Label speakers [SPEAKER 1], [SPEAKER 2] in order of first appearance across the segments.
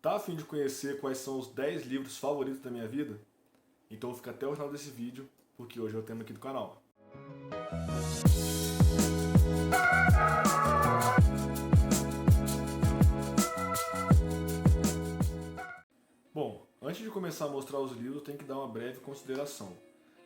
[SPEAKER 1] Tá a fim de conhecer quais são os 10 livros favoritos da minha vida? Então fica até o final desse vídeo, porque hoje é o tema aqui do canal. Bom, antes de começar a mostrar os livros, eu tenho que dar uma breve consideração.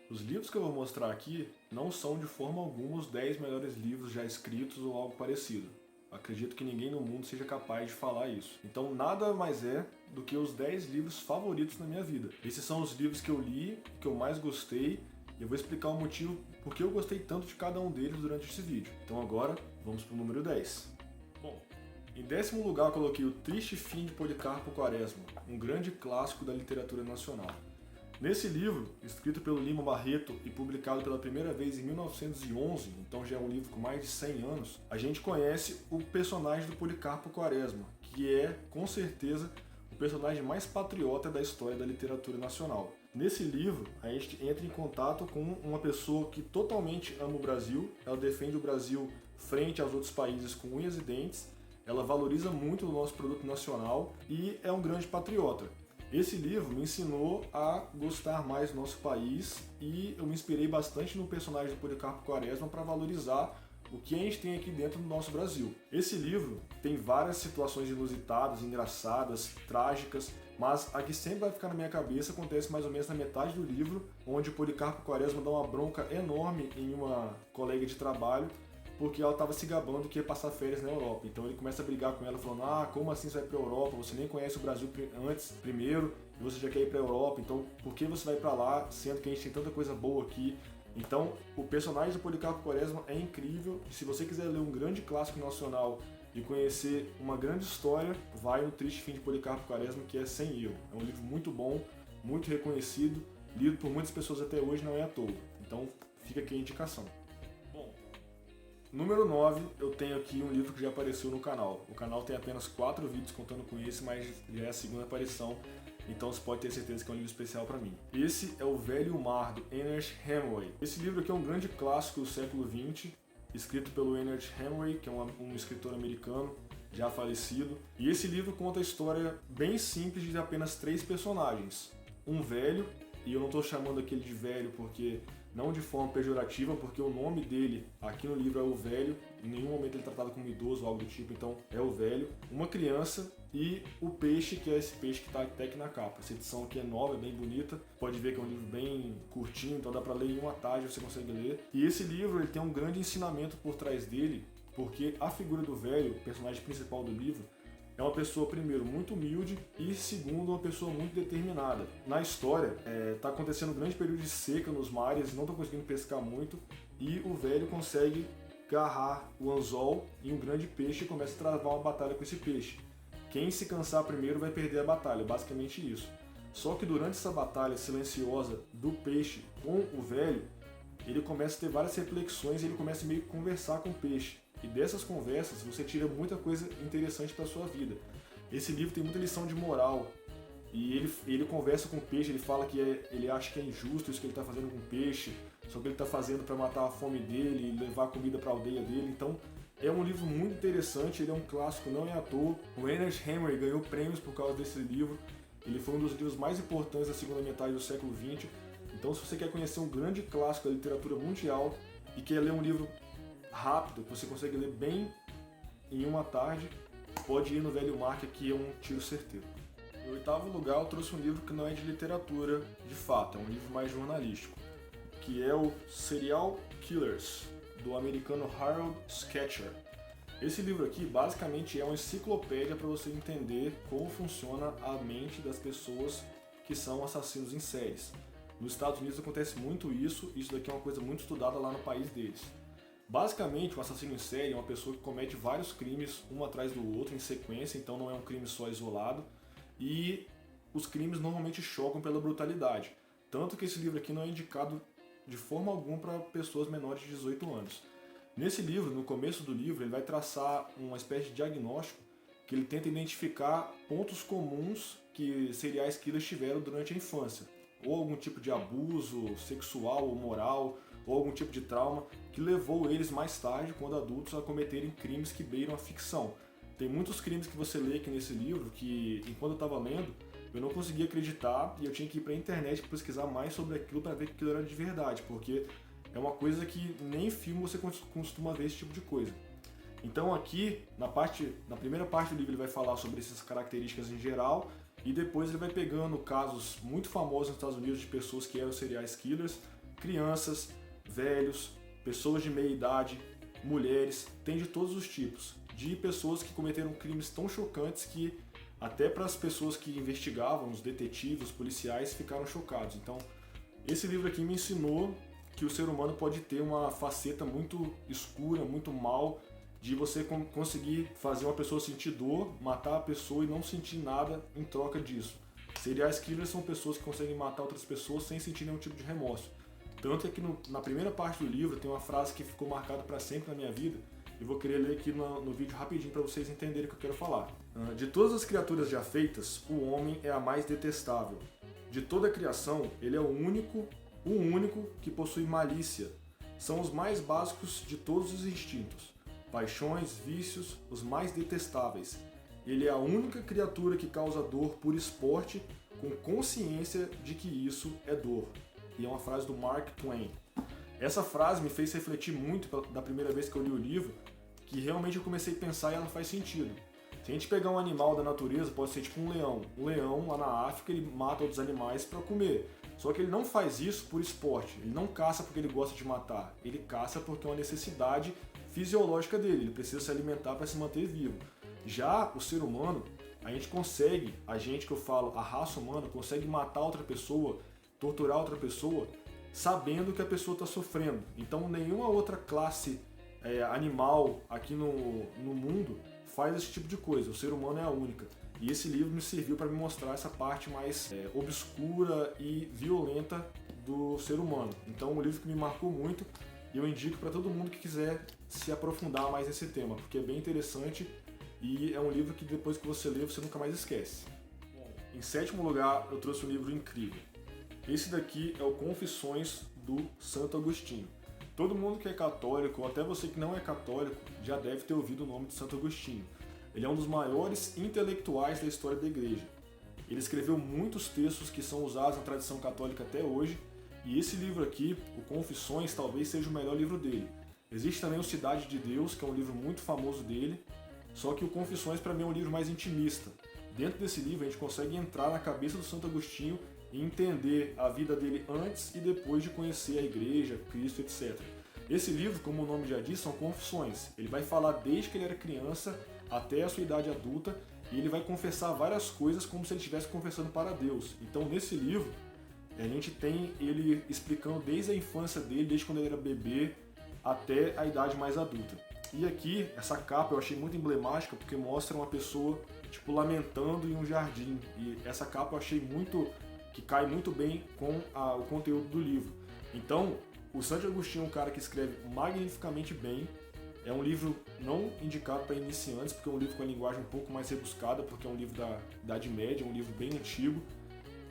[SPEAKER 1] Os livros que eu vou mostrar aqui não são de forma alguma os 10 melhores livros já escritos ou algo parecido. Acredito que ninguém no mundo seja capaz de falar isso. Então nada mais é do que os 10 livros favoritos na minha vida. Esses são os livros que eu li, que eu mais gostei, e eu vou explicar o motivo por que eu gostei tanto de cada um deles durante esse vídeo. Então agora, vamos para o número 10. Bom, em 10º lugar eu coloquei O Triste Fim de Policarpo Quaresma, um grande clássico da literatura nacional. Nesse livro, escrito pelo Lima Barreto e publicado pela primeira vez em 1911, então já é um livro com mais de 100 anos, a gente conhece o personagem do Policarpo Quaresma, que é, com certeza, o personagem mais patriota da história da literatura nacional. Nesse livro, a gente entra em contato com uma pessoa que totalmente ama o Brasil, ela defende o Brasil frente aos outros países com unhas e dentes, ela valoriza muito o nosso produto nacional e é um grande patriota. Esse livro me ensinou a gostar mais do nosso país e eu me inspirei bastante no personagem do Policarpo Quaresma para valorizar o que a gente tem aqui dentro do nosso Brasil. Esse livro tem várias situações inusitadas, engraçadas, trágicas, mas a que sempre vai ficar na minha cabeça acontece mais ou menos na metade do livro, onde o Policarpo Quaresma dá uma bronca enorme em uma colega de trabalho porque ela estava se gabando que ia passar férias na Europa. Então ele começa a brigar com ela, falando: ah, como assim você vai para a Europa? Você nem conhece o Brasil primeiro, e você já quer ir para a Europa, então por que você vai para lá, sendo que a gente tem tanta coisa boa aqui? Então, o personagem do Policarpo Quaresma é incrível, e se você quiser ler um grande clássico nacional e conhecer uma grande história, vai no Triste Fim de Policarpo Quaresma, que é sem erro. É um livro muito bom, muito reconhecido, lido por muitas pessoas até hoje, não é à toa. Então, fica aqui a indicação. Bom, número 9, eu tenho aqui um livro que já apareceu no canal. O canal tem apenas 4 vídeos contando com esse, mas já é a segunda aparição, então você pode ter certeza que é um livro especial para mim. Esse é O Velho Mar, do Ernest Hemingway. Esse livro aqui é um grande clássico do século XX, escrito pelo Ernest Hemingway, que é um escritor americano já falecido. E esse livro conta a história bem simples de apenas 3 personagens. Um velho, e eu não estou chamando aquele de velho porque não de forma pejorativa, porque o nome dele aqui no livro é o velho, em nenhum momento ele é tratado como idoso ou algo do tipo, então é o velho, uma criança e o peixe, que é esse peixe que está até aqui na capa. Essa edição aqui é nova, é bem bonita, pode ver que é um livro bem curtinho, então dá para ler em uma tarde, você consegue ler. E esse livro ele tem um grande ensinamento por trás dele, porque a figura do velho, o personagem principal do livro, é uma pessoa, primeiro, muito humilde e, segundo, uma pessoa muito determinada. Na história, está acontecendo um grande período de seca nos mares, não estão conseguindo pescar muito, e o velho consegue agarrar o anzol em um grande peixe e começa a travar uma batalha com esse peixe. Quem se cansar primeiro vai perder a batalha, basicamente isso. Só que durante essa batalha silenciosa do peixe com o velho, ele começa a ter várias reflexões e ele começa a meio que conversar com o peixe. E dessas conversas você tira muita coisa interessante para a sua vida. Esse livro tem muita lição de moral. E ele conversa com o peixe, ele fala que ele acha que é injusto isso que ele está fazendo com o peixe, só que ele está fazendo para matar a fome dele e levar comida para a aldeia dele. Então é um livro muito interessante, ele é um clássico, não é à toa. O Ernest Hemingway ganhou prêmios por causa desse livro. Ele foi um dos livros mais importantes da segunda metade do século XX. Então, se você quer conhecer um grande clássico da literatura mundial e quer ler um livro rápido, que você consegue ler bem em uma tarde, pode ir no Velho Mar, que aqui é um tiro certeiro. Em 8º lugar, eu trouxe um livro que não é de literatura de fato, é um livro mais jornalístico, que é o Serial Killers, do americano Harold Scatcher. Esse livro aqui basicamente é uma enciclopédia para você entender como funciona a mente das pessoas que são assassinos em séries. Nos Estados Unidos acontece muito isso daqui é uma coisa muito estudada lá no país deles. Basicamente, um assassino em série é uma pessoa que comete vários crimes um atrás do outro em sequência, então não é um crime só isolado, e os crimes normalmente chocam pela brutalidade. Tanto que esse livro aqui não é indicado de forma alguma para pessoas menores de 18 anos. Nesse livro, no começo do livro, ele vai traçar uma espécie de diagnóstico que ele tenta identificar pontos comuns que serial killers tiveram durante a infância, ou algum tipo de abuso sexual ou moral, ou algum tipo de trauma que levou eles mais tarde, quando adultos, a cometerem crimes que beiram a ficção. Tem muitos crimes que você lê aqui nesse livro que, enquanto eu estava lendo, eu não conseguia acreditar e eu tinha que ir para a internet pesquisar mais sobre aquilo para ver que aquilo era de verdade, porque é uma coisa que nem em filme você costuma ver esse tipo de coisa. Então aqui, na primeira parte do livro, ele vai falar sobre essas características em geral e depois ele vai pegando casos muito famosos nos Estados Unidos de pessoas que eram serial killers, crianças, velhos, pessoas de meia idade, mulheres, tem de todos os tipos, de pessoas que cometeram crimes tão chocantes que até para as pessoas que investigavam, os detetives, os policiais, ficaram chocados. Então, esse livro aqui me ensinou que o ser humano pode ter uma faceta muito escura, muito mal, de você conseguir fazer uma pessoa sentir dor, matar a pessoa e não sentir nada em troca disso. Serial killers são pessoas que conseguem matar outras pessoas sem sentir nenhum tipo de remorso. Tanto é que na primeira parte do livro tem uma frase que ficou marcada para sempre na minha vida, e vou querer ler aqui no vídeo rapidinho para vocês entenderem o que eu quero falar. De todas as criaturas já feitas, o homem é a mais detestável. De toda a criação, ele é o único que possui malícia. São os mais básicos de todos os instintos. Paixões, vícios, os mais detestáveis. Ele é a única criatura que causa dor por esporte, com consciência de que isso é dor. E é uma frase do Mark Twain. Essa frase me fez refletir muito da primeira vez que eu li o livro, que realmente eu comecei a pensar e ela faz sentido. Se a gente pegar um animal da natureza, pode ser tipo um leão. Um leão, lá na África, ele mata outros animais para comer. Só que ele não faz isso por esporte. Ele não caça porque ele gosta de matar. Ele caça porque é uma necessidade fisiológica dele. Ele precisa se alimentar para se manter vivo. Já o ser humano, a gente que eu falo, a raça humana, consegue matar outra pessoa, torturar outra pessoa, sabendo que a pessoa está sofrendo. Então nenhuma outra classe animal aqui no mundo faz esse tipo de coisa. O ser humano é a única. E esse livro me serviu para me mostrar essa parte mais obscura e violenta do ser humano. Então é um livro que me marcou muito e eu indico para todo mundo que quiser se aprofundar mais nesse tema, porque é bem interessante e é um livro que depois que você lê você nunca mais esquece. Bom, em sétimo lugar eu trouxe um livro incrível. Esse daqui é o Confissões do Santo Agostinho. Todo mundo que é católico, ou até você que não é católico, já deve ter ouvido o nome de Santo Agostinho. Ele é um dos maiores intelectuais da história da igreja. Ele escreveu muitos textos que são usados na tradição católica até hoje, e esse livro aqui, o Confissões, talvez seja o melhor livro dele. Existe também o Cidade de Deus, que é um livro muito famoso dele, só que o Confissões para mim é um livro mais intimista. Dentro desse livro a gente consegue entrar na cabeça do Santo Agostinho e entender a vida dele antes e depois de conhecer a igreja, Cristo, etc. Esse livro, como o nome já diz, são confissões. Ele vai falar desde que ele era criança até a sua idade adulta e ele vai confessar várias coisas como se ele estivesse confessando para Deus. Então nesse livro a gente tem ele explicando desde a infância dele, desde quando ele era bebê até a idade mais adulta. E aqui, essa capa eu achei muito emblemática porque mostra uma pessoa tipo lamentando em um jardim. E essa capa eu achei que cai muito bem com o conteúdo do livro. Então, o Santo Agostinho é um cara que escreve magnificamente bem. É um livro não indicado para iniciantes, porque é um livro com a linguagem um pouco mais rebuscada, porque é um livro da Idade Média, um livro bem antigo.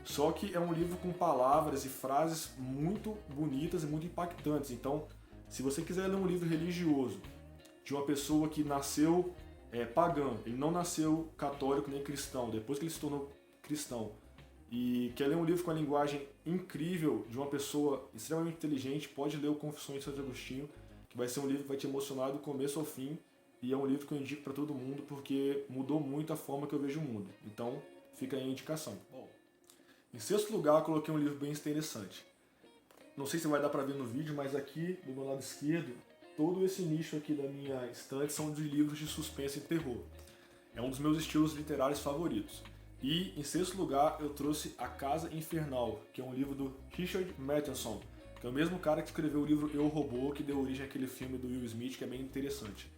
[SPEAKER 1] Só que é um livro com palavras e frases muito bonitas e muito impactantes. Então, se você quiser ler um livro religioso de uma pessoa que nasceu pagã, ele não nasceu católico nem cristão, depois que ele se tornou cristão, e quer ler um livro com a linguagem incrível de uma pessoa extremamente inteligente, pode ler o Confissões de Santo Agostinho, que vai ser um livro que vai te emocionar do começo ao fim, e é um livro que eu indico para todo mundo porque mudou muito a forma que eu vejo o mundo. Então, fica aí a indicação. Bom, em sexto lugar, eu coloquei um livro bem interessante. Não sei se vai dar para ver no vídeo, mas aqui do meu lado esquerdo, todo esse nicho aqui da minha estante são de livros de suspense e terror. É um dos meus estilos literários favoritos. E, em sexto lugar, eu trouxe A Casa Infernal, que é um livro do Richard Matheson, que é o mesmo cara que escreveu o livro Eu, Robô, que deu origem àquele filme do Will Smith, que é bem interessante.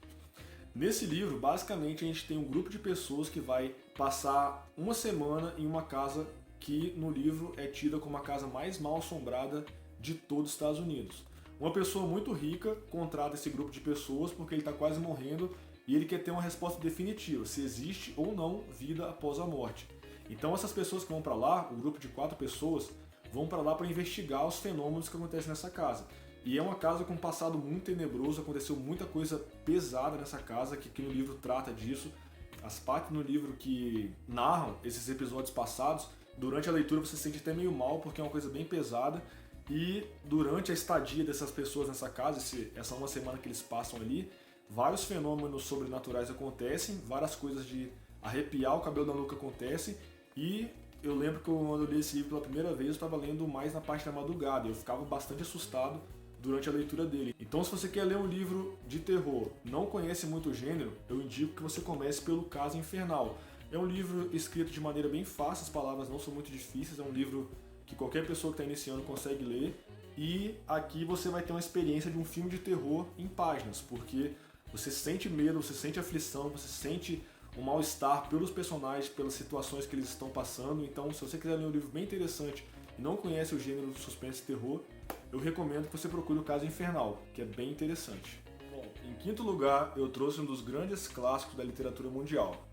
[SPEAKER 1] Nesse livro, basicamente, a gente tem um grupo de pessoas que vai passar uma semana em uma casa que, no livro, é tida como a casa mais mal assombrada de todos os Estados Unidos. Uma pessoa muito rica contrata esse grupo de pessoas porque ele está quase morrendo e ele quer ter uma resposta definitiva, se existe ou não vida após a morte. Então essas pessoas que vão para lá, o grupo de 4 pessoas, vão para lá para investigar os fenômenos que acontecem nessa casa. E é uma casa com um passado muito tenebroso, aconteceu muita coisa pesada nessa casa, que aqui no livro trata disso. As partes no livro que narram esses episódios passados, durante a leitura você se sente até meio mal, porque é uma coisa bem pesada. E durante a estadia dessas pessoas nessa casa, essa uma semana que eles passam ali, vários fenômenos sobrenaturais acontecem, várias coisas de arrepiar o cabelo da nuca acontecem. E eu lembro que quando eu li esse livro pela primeira vez, eu estava lendo mais na parte da madrugada. Eu ficava bastante assustado durante a leitura dele. Então, se você quer ler um livro de terror, não conhece muito o gênero, eu indico que você comece pelo Casa Infernal. É um livro escrito de maneira bem fácil, as palavras não são muito difíceis, é um livro que qualquer pessoa que está iniciando consegue ler. E aqui você vai ter uma experiência de um filme de terror em páginas, porque você sente medo, você sente aflição, você sente um mal-estar pelos personagens, pelas situações que eles estão passando. Então, se você quiser ler um livro bem interessante e não conhece o gênero do suspense e terror, eu recomendo que você procure o Casa Infernal, que é bem interessante. Bom, em quinto lugar, eu trouxe um dos grandes clássicos da literatura mundial,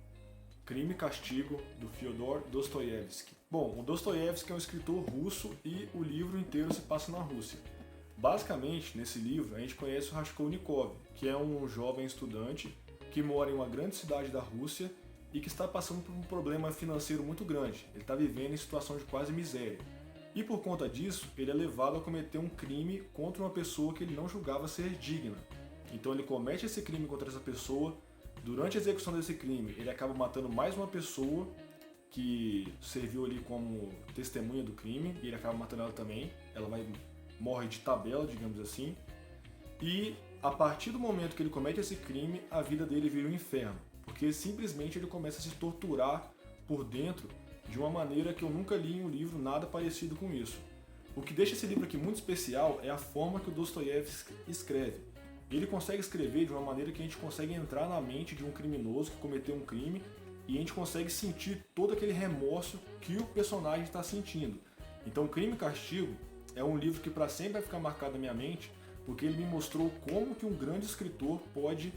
[SPEAKER 1] Crime e Castigo, do Fyodor Dostoiévski. Bom, o Dostoiévski é um escritor russo e o livro inteiro se passa na Rússia. Basicamente, nesse livro, a gente conhece o Raskolnikov, que é um jovem estudante que mora em uma grande cidade da Rússia e que está passando por um problema financeiro muito grande. Ele está vivendo em situação de quase miséria. E por conta disso, ele é levado a cometer um crime contra uma pessoa que ele não julgava ser digna. Então ele comete esse crime contra essa pessoa. Durante a execução desse crime, ele acaba matando mais uma pessoa que serviu ali como testemunha do crime, e ele acaba matando ela também. Ela morre de tabela, digamos assim. E a partir do momento que ele comete esse crime, a vida dele vira um inferno, porque simplesmente ele começa a se torturar por dentro de uma maneira que eu nunca li em um livro nada parecido com isso. O que deixa esse livro aqui muito especial é a forma que o Dostoiévski escreve. Ele consegue escrever de uma maneira que a gente consegue entrar na mente de um criminoso que cometeu um crime e a gente consegue sentir todo aquele remorso que o personagem está sentindo. Então, Crime e Castigo é um livro que para sempre vai ficar marcado na minha mente, porque ele me mostrou como que um grande escritor pode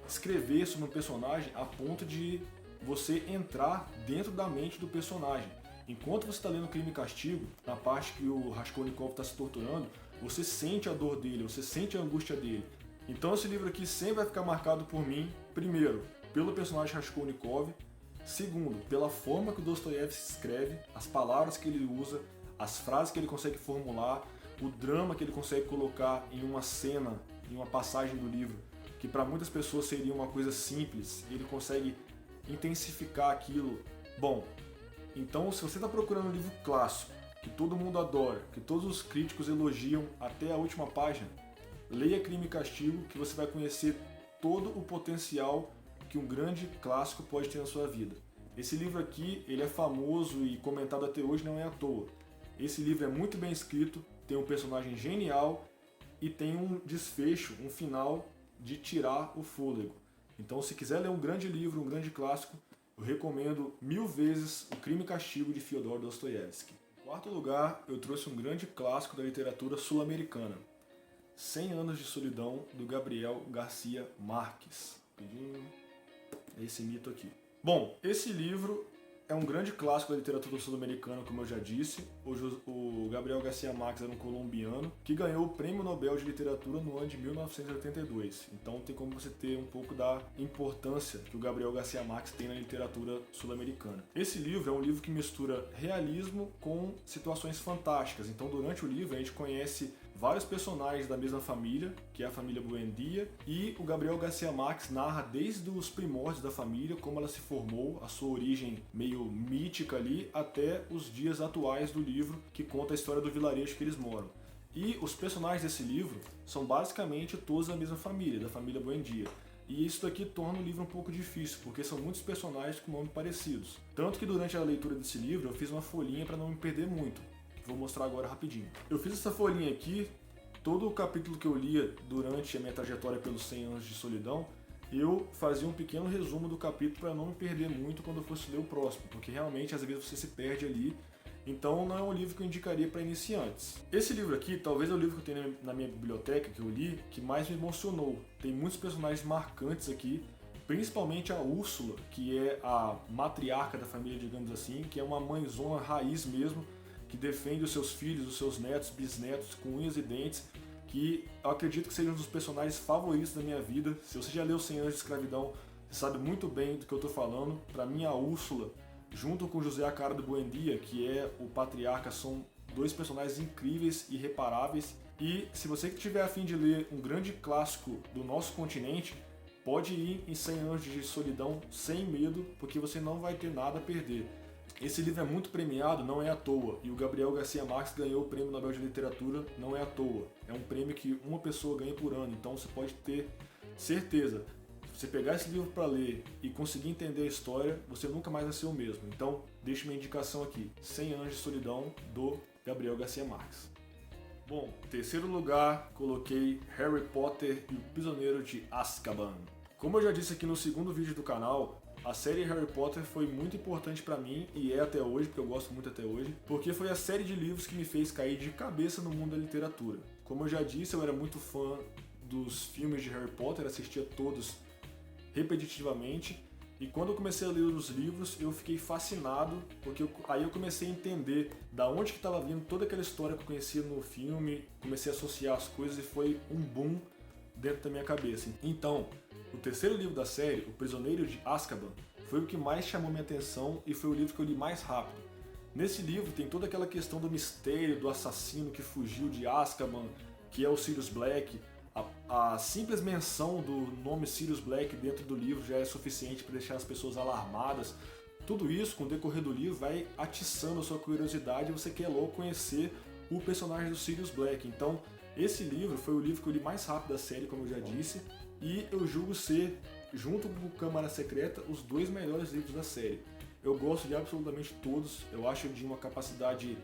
[SPEAKER 1] escrever sobre um personagem a ponto de você entrar dentro da mente do personagem. Enquanto você está lendo Crime e Castigo, na parte que o Raskolnikov está se torturando, você sente a dor dele, você sente a angústia dele. Então esse livro aqui sempre vai ficar marcado por mim, primeiro, pelo personagem Raskolnikov, segundo, pela forma que o Dostoiévski escreve, as palavras que ele usa, as frases que ele consegue formular, o drama que ele consegue colocar em uma cena, em uma passagem do livro, que para muitas pessoas seria uma coisa simples, ele consegue intensificar aquilo. Bom, então se você está procurando um livro clássico, que todo mundo adora, que todos os críticos elogiam até a última página, leia Crime e Castigo, que você vai conhecer todo o potencial que um grande clássico pode ter na sua vida. Esse livro aqui, ele é famoso e comentado até hoje, não é à toa. Esse livro é muito bem escrito, tem um personagem genial e tem um desfecho, um final de tirar o fôlego. Então, se quiser ler um grande livro, um grande clássico, eu recomendo 1000 vezes o Crime e Castigo de Fyodor Dostoiévski. Em quarto lugar, eu trouxe um grande clássico da literatura sul-americana, 100 Anos de Solidão, do Gabriel Garcia Marques. É esse mito aqui. Bom, esse livro é um grande clássico da literatura sul-americana, como eu já disse. O Gabriel Garcia Marques era um colombiano que ganhou o Prêmio Nobel de Literatura no ano de 1982. Então tem como você ter um pouco da importância que o Gabriel Garcia Marques tem na literatura sul-americana. Esse livro é um livro que mistura realismo com situações fantásticas. Então durante o livro a gente conhece vários personagens da mesma família, que é a família Buendia, e o Gabriel Garcia Marques narra desde os primórdios da família, como ela se formou, a sua origem meio mítica ali, até os dias atuais do livro, que conta a história do vilarejo que eles moram. E os personagens desse livro são basicamente todos da mesma família, da família Buendia. E isso daqui torna o livro um pouco difícil, porque são muitos personagens com nomes parecidos. Tanto que durante a leitura desse livro eu fiz uma folhinha para não me perder muito. Vou mostrar agora rapidinho. Eu fiz essa folhinha aqui, todo o capítulo que eu lia durante a minha trajetória pelos 100 anos de solidão, eu fazia um pequeno resumo do capítulo para não me perder muito quando eu fosse ler o próximo, porque realmente às vezes você se perde ali, então não é um livro que eu indicaria para iniciantes. Esse livro aqui, talvez é o livro que eu tenho na minha biblioteca, que eu li, que mais me emocionou. Tem muitos personagens marcantes aqui, principalmente a Úrsula, que é a matriarca da família, digamos assim, que é uma mãezona raiz mesmo, que defende os seus filhos, os seus netos, bisnetos, com unhas e dentes, que eu acredito que seja um dos personagens favoritos da minha vida. Se você já leu 100 Anos de Escravidão, Você sabe muito bem do que eu estou falando. Para mim, a Úrsula, junto com José a Cara do Buendia, que é o patriarca, são dois personagens incríveis e irreparáveis. E se você tiver a fim de ler um grande clássico do nosso continente, pode ir em 100 Anos de Solidão sem medo, porque você não vai ter nada a perder. Esse livro é muito premiado, não é à toa, e o Gabriel Garcia Marques ganhou o Prêmio Nobel de Literatura, não é à toa. É um prêmio que uma pessoa ganha por ano, então você pode ter certeza. Se você pegar esse livro para ler e conseguir entender a história, você nunca mais vai ser o mesmo. Então, deixo minha indicação aqui, 100 Anos de Solidão, do Gabriel Garcia Marques. Bom, em terceiro lugar, coloquei Harry Potter e o Prisioneiro de Azkaban. Como eu já disse aqui no segundo vídeo do canal, a série Harry Potter foi muito importante para mim, e é até hoje, porque eu gosto muito até hoje, porque foi a série de livros que me fez cair de cabeça no mundo da literatura. Como eu já disse, eu era muito fã dos filmes de Harry Potter, assistia todos repetitivamente, e quando eu comecei a ler os livros, eu fiquei fascinado, porque aí eu comecei a entender da onde que estava vindo toda aquela história que eu conhecia no filme, comecei a associar as coisas e foi um boom dentro da minha cabeça. Então, o terceiro livro da série, O Prisioneiro de Azkaban, foi o que mais chamou minha atenção e foi o livro que eu li mais rápido. Nesse livro tem toda aquela questão do mistério do assassino que fugiu de Azkaban, que é o Sirius Black. A simples menção do nome Sirius Black dentro do livro já é suficiente para deixar as pessoas alarmadas. Tudo isso, com o decorrer do livro, vai atiçando a sua curiosidade e você quer logo conhecer o personagem do Sirius Black. Então, esse livro foi o livro que eu li mais rápido da série, como eu já disse, e eu julgo ser, junto com Câmara Secreta, os dois melhores livros da série. Eu gosto de absolutamente todos, eu acho de uma capacidade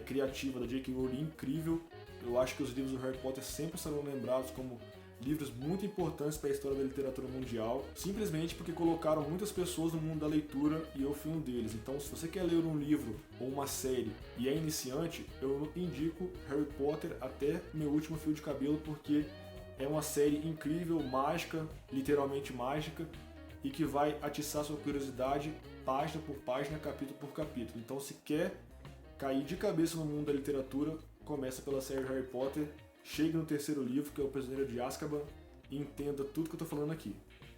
[SPEAKER 1] criativa da J.K. Rowling incrível. Eu acho que os livros do Harry Potter sempre serão lembrados como livros muito importantes para a história da literatura mundial, simplesmente porque colocaram muitas pessoas no mundo da leitura e eu fui um deles. Então, se você quer ler um livro ou uma série e é iniciante, eu indico Harry Potter até meu último fio de cabelo, porque é uma série incrível, mágica, literalmente mágica, e que vai atiçar sua curiosidade página por página, capítulo por capítulo. Então, se quer cair de cabeça no mundo da literatura, começa pela série Harry Potter, chegue no terceiro livro, que é O Prisioneiro de Azkaban, e entenda tudo que eu estou falando aqui.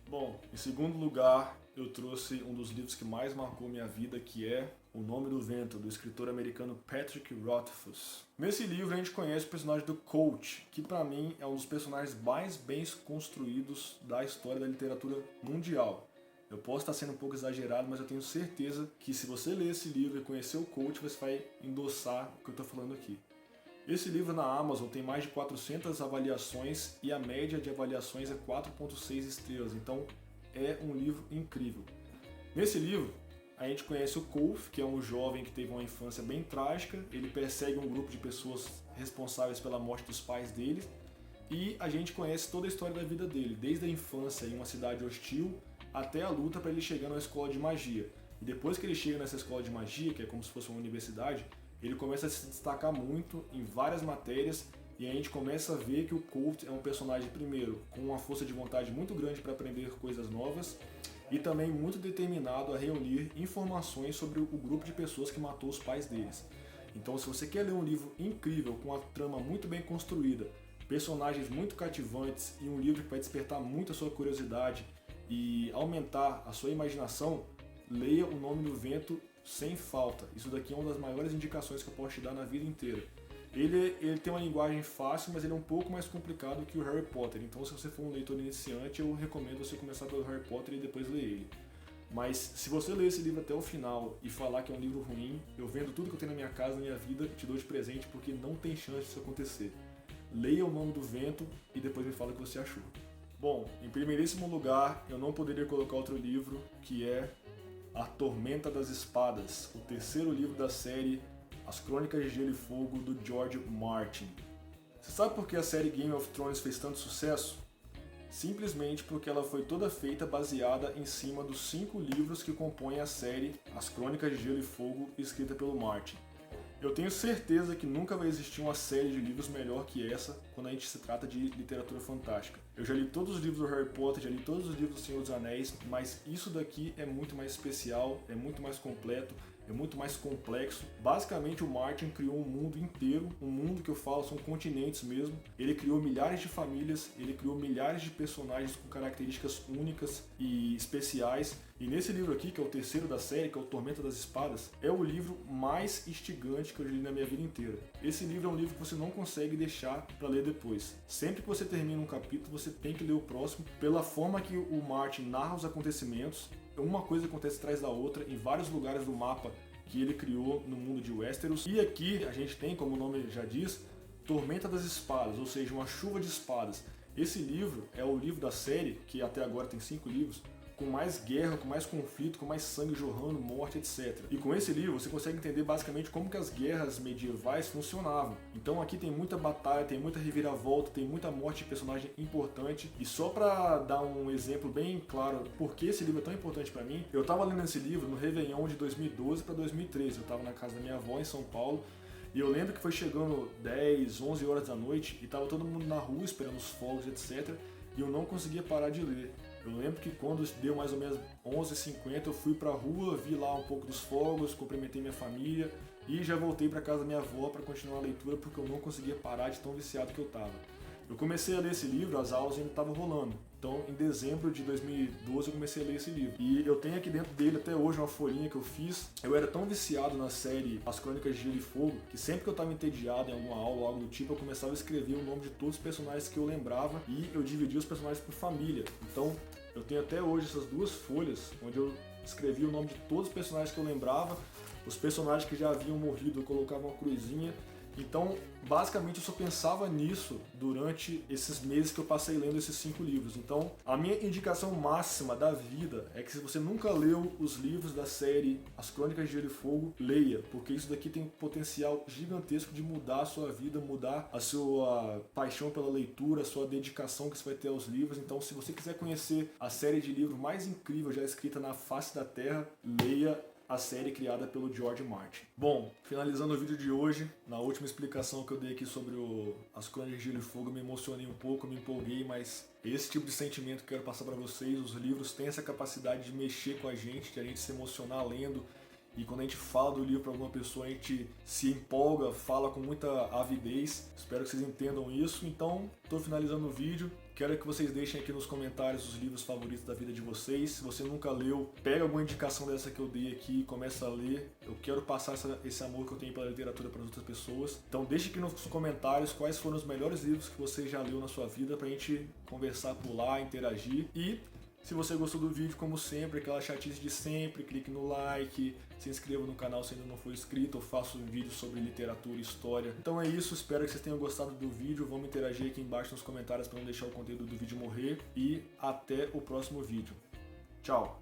[SPEAKER 1] Bom, em segundo lugar, eu trouxe um dos livros que mais marcou minha vida, que é O Nome do Vento, do escritor americano Patrick Rothfuss. Nesse livro a gente conhece o personagem do Coach, que para mim é um dos personagens mais bem construídos da história da literatura mundial. Eu posso estar sendo um pouco exagerado, mas eu tenho certeza que se você ler esse livro e conhecer o Coach, você vai endossar o que eu estou falando aqui. Esse livro na Amazon tem mais de 400 avaliações e a média de avaliações é 4.6 estrelas, então é um livro incrível. Nesse livro, a gente conhece o Kolf, que é um jovem que teve uma infância bem trágica, ele persegue um grupo de pessoas responsáveis pela morte dos pais dele, e a gente conhece toda a história da vida dele, desde a infância em uma cidade hostil até a luta para ele chegar na escola de magia. E depois que ele chega nessa escola de magia, que é como se fosse uma universidade, ele começa a se destacar muito em várias matérias e a gente começa a ver que o Colt é um personagem, primeiro, com uma força de vontade muito grande para aprender coisas novas e também muito determinado a reunir informações sobre o grupo de pessoas que matou os pais deles. Então, se você quer ler um livro incrível, com uma trama muito bem construída, personagens muito cativantes e um livro que vai despertar muito a sua curiosidade e aumentar a sua imaginação, leia O Nome do Vento sem falta. Isso daqui é uma das maiores indicações que eu posso te dar na vida inteira. Ele tem uma linguagem fácil, mas ele é um pouco mais complicado que o Harry Potter. Então, se você for um leitor iniciante, eu recomendo você começar pelo Harry Potter e depois ler ele. Mas se você ler esse livro até o final e falar que é um livro ruim, eu vendo tudo que eu tenho na minha casa, na minha vida, te dou de presente, porque não tem chance disso acontecer. Leia O Nome do Vento e depois me fala o que você achou. Bom, em primeiríssimo lugar, eu não poderia colocar outro livro, que é A Tormenta das Espadas, o terceiro livro da série As Crônicas de Gelo e Fogo, do George Martin. Você sabe por que a série Game of Thrones fez tanto sucesso? Simplesmente porque ela foi toda feita baseada em cima dos 5 livros que compõem a série As Crônicas de Gelo e Fogo, escrita pelo Martin. Eu tenho certeza que nunca vai existir uma série de livros melhor que essa quando a gente se trata de literatura fantástica. Eu já li todos os livros do Harry Potter, já li todos os livros do Senhor dos Anéis, mas isso daqui é muito mais especial, é muito mais completo, é muito mais complexo. Basicamente o Martin criou um mundo inteiro, um mundo que eu falo são continentes mesmo. Ele criou milhares de famílias, ele criou milhares de personagens com características únicas e especiais. E nesse livro aqui, que é o terceiro da série, que é o Tormenta das Espadas, é o livro mais instigante que eu li na minha vida inteira. Esse livro é um livro que você não consegue deixar para ler depois. Sempre que você termina um capítulo, você tem que ler o próximo, pela forma que o Martin narra os acontecimentos. Uma coisa acontece atrás da outra em vários lugares do mapa que ele criou no mundo de Westeros. E aqui a gente tem, como o nome já diz, Tormenta das Espadas, ou seja, uma chuva de espadas. Esse livro é o livro da série, que até agora tem 5 livros, com mais guerra, com mais conflito, com mais sangue jorrando, morte, etc. E com esse livro você consegue entender basicamente como que as guerras medievais funcionavam. Então aqui tem muita batalha, tem muita reviravolta, tem muita morte de personagem importante. E só pra dar um exemplo bem claro por que esse livro é tão importante pra mim, eu tava lendo esse livro no Réveillon de 2012 pra 2013. Eu tava na casa da minha avó em São Paulo. E eu lembro que foi chegando 10, 11 horas da noite e tava todo mundo na rua esperando os fogos, etc. E eu não conseguia parar de ler. Eu lembro que quando deu mais ou menos 11h50 eu fui pra rua, vi lá um pouco dos fogos, cumprimentei minha família e já voltei pra casa da minha avó para continuar a leitura porque eu não conseguia parar de tão viciado que eu tava. Eu comecei a ler esse livro, as aulas ainda estavam rolando. Então, em dezembro de 2012 eu comecei a ler esse livro. E eu tenho aqui dentro dele até hoje uma folhinha que eu fiz. Eu era tão viciado na série As Crônicas de Gelo e Fogo, que sempre que eu estava entediado em alguma aula ou algo do tipo, eu começava a escrever o nome de todos os personagens que eu lembrava e eu dividia os personagens por família. Então, eu tenho até hoje essas duas folhas, onde eu escrevi o nome de todos os personagens que eu lembrava, os personagens que já haviam morrido eu colocava uma cruzinha. Então, basicamente, eu só pensava nisso durante esses meses que eu passei lendo esses 5 livros. Então, a minha indicação máxima da vida é que se você nunca leu os livros da série As Crônicas de Gelo e Fogo, leia, porque isso daqui tem um potencial gigantesco de mudar a sua vida, mudar a sua paixão pela leitura, a sua dedicação que você vai ter aos livros. Então, se você quiser conhecer a série de livros mais incrível já escrita na face da Terra, leia a série criada pelo George Martin. Bom, finalizando o vídeo de hoje, na última explicação que eu dei aqui sobre As Crônicas de Gelo e Fogo, eu me emocionei um pouco, me empolguei, mas esse tipo de sentimento que eu quero passar para vocês. Os livros têm essa capacidade de mexer com a gente, de a gente se emocionar lendo. E quando a gente fala do livro para alguma pessoa, a gente se empolga, fala com muita avidez. Espero que vocês entendam isso. Então, estou finalizando o vídeo. Quero que vocês deixem aqui nos comentários os livros favoritos da vida de vocês. Se você nunca leu, pega alguma indicação dessa que eu dei aqui e começa a ler. Eu quero passar esse amor que eu tenho pela literatura para as outras pessoas. Então deixe aqui nos comentários quais foram os melhores livros que você já leu na sua vida, para a gente conversar por lá, interagir. E se você gostou do vídeo, como sempre, aquela chatice de sempre, clique no like, se inscreva no canal se ainda não for inscrito, eu faço vídeos sobre literatura e história. Então é isso, espero que vocês tenham gostado do vídeo, vamos interagir aqui embaixo nos comentários para não deixar o conteúdo do vídeo morrer e até o próximo vídeo. Tchau!